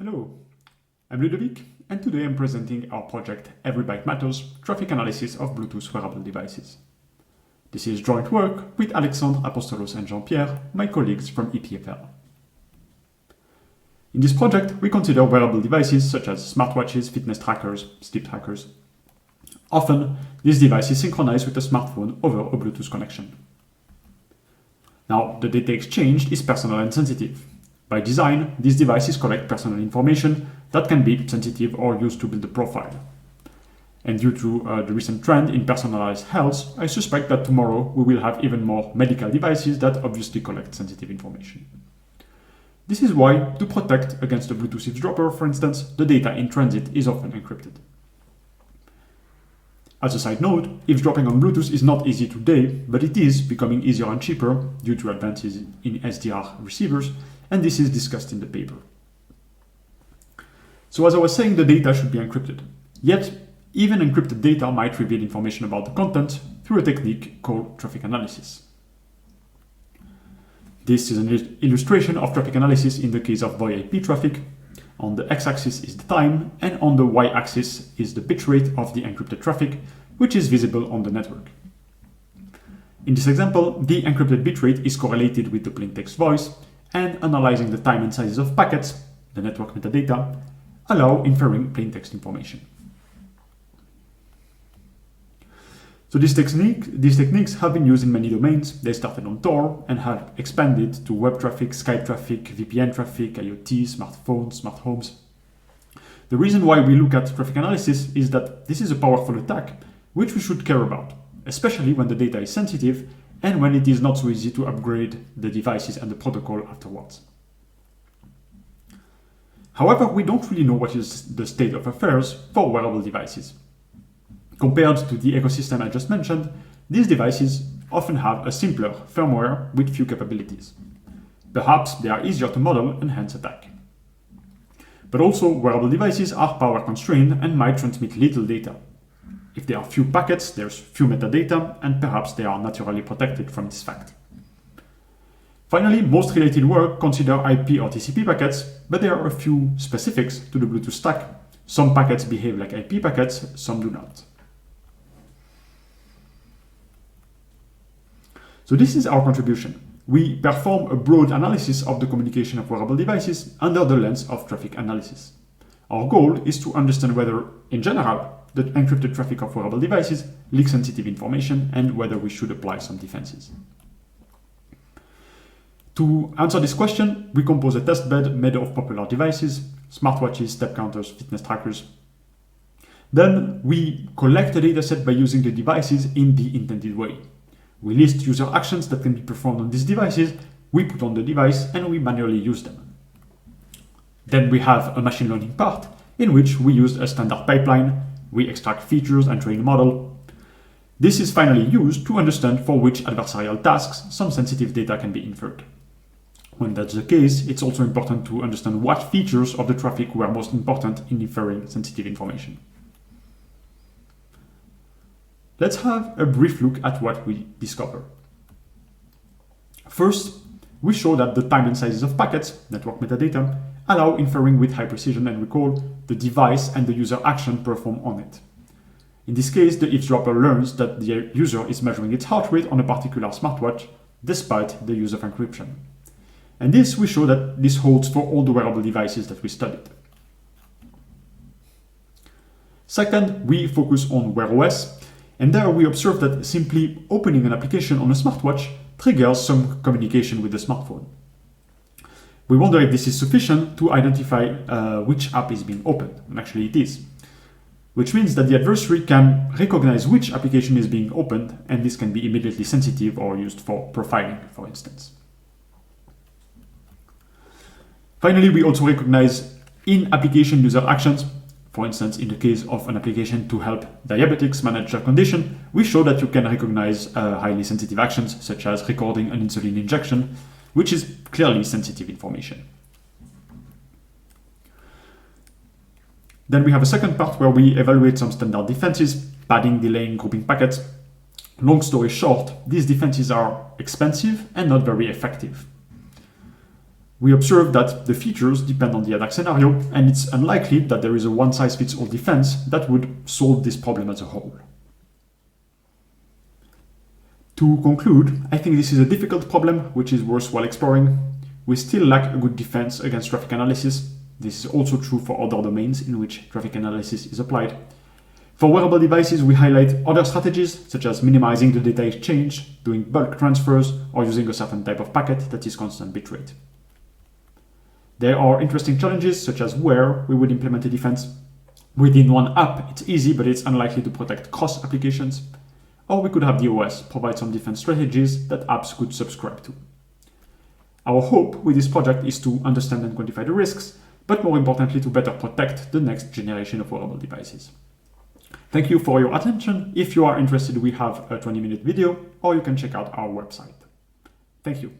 Hello, I'm Ludovic, and today I'm presenting our project Every Byte Matters traffic analysis of Bluetooth wearable devices. This is joint work with Alexandre, Apostolos and Jean-Pierre, my colleagues from EPFL. In this project, we consider wearable devices such as smartwatches, fitness trackers, sleep trackers. Often, these devices synchronize with a smartphone over a Bluetooth connection. Now, the data exchanged is personal and sensitive. By design, these devices collect personal information that can be sensitive or used to build a profile. And due to the recent trend in personalized health, I suspect that tomorrow we will have even more medical devices that obviously collect sensitive information. This is why, to protect against a Bluetooth eavesdropper, for instance, the data in transit is often encrypted. As a side note, eavesdropping on Bluetooth is not easy today, but it is becoming easier and cheaper due to advances in SDR receivers, and this is discussed in the paper. So as I was saying, the data should be encrypted. Yet, even encrypted data might reveal information about the content through a technique called traffic analysis. This is an illustration of traffic analysis in the case of VoIP traffic. On the x-axis is the time, and on the y-axis is the bitrate of the encrypted traffic, which is visible on the network. In this example, the encrypted bitrate is correlated with the plaintext voice, and analyzing the time and sizes of packets, the network metadata, allow inferring plaintext information. So these techniques have been used in many domains. They started on Tor and have expanded to web traffic, Skype traffic, VPN traffic, IoT, smartphones, smart homes. The reason why we look at traffic analysis is that this is a powerful attack which we should care about, especially when the data is sensitive and when it is not so easy to upgrade the devices and the protocol afterwards. However, we don't really know what is the state of affairs for wearable devices. Compared to the ecosystem I just mentioned, these devices often have a simpler firmware with few capabilities. Perhaps they are easier to model and hence attack. But also, wearable devices are power constrained and might transmit little data. If there are few packets, there's few metadata, and perhaps they are naturally protected from this fact. Finally, most related work consider IP or TCP packets, but there are a few specifics to the Bluetooth stack. Some packets behave like IP packets, some do not. So this is our contribution. We perform a broad analysis of the communication of wearable devices under the lens of traffic analysis. Our goal is to understand whether, in general, the encrypted traffic of wearable devices leaks sensitive information and whether we should apply some defenses. To answer this question, we compose a testbed made of popular devices, smartwatches, step counters, fitness trackers. Then we collect the dataset by using the devices in the intended way. We list user actions that can be performed on these devices, we put on the device, and we manually use them. Then we have a machine learning part in which we use a standard pipeline. We extract features and train a model. This is finally used to understand for which adversarial tasks some sensitive data can be inferred. When that's the case, it's also important to understand what features of the traffic were most important in inferring sensitive information. Let's have a brief look at what we discover. First, we show that the time and sizes of packets, network metadata, allow inferring with high precision and recall the device and the user action performed on it. In this case, the eavesdropper learns that the user is measuring its heart rate on a particular smartwatch despite the use of encryption. And this we show that this holds for all the wearable devices that we studied. Second, we focus on Wear OS, and there we observe that simply opening an application on a smartwatch triggers some communication with the smartphone. We wonder if this is sufficient to identify which app is being opened, and actually it is. Which means that the adversary can recognize which application is being opened, and this can be immediately sensitive or used for profiling, for instance. Finally, we also recognize in-application user actions. For instance, in the case of an application to help diabetics manage their condition, we show that you can recognize highly sensitive actions, such as recording an insulin injection, which is clearly sensitive information. Then we have a second part where we evaluate some standard defenses, padding, delaying, grouping packets. Long story short, these defenses are expensive and not very effective. We observe that the features depend on the attack scenario, and it's unlikely that there is a one-size-fits-all defense that would solve this problem as a whole. To conclude, I think this is a difficult problem which is worthwhile exploring. We still lack a good defense against traffic analysis. This is also true for other domains in which traffic analysis is applied. For wearable devices, we highlight other strategies, such as minimizing the data exchange, doing bulk transfers, or using a certain type of packet that is constant bitrate. There are interesting challenges, such as where we would implement a defense. Within one app, it's easy, but it's unlikely to protect cross applications. Or we could have the OS provide some defense strategies that apps could subscribe to. Our hope with this project is to understand and quantify the risks, but more importantly to better protect the next generation of wearable devices. Thank you for your attention. If you are interested, we have a 20-minute video, or you can check out our website. Thank you.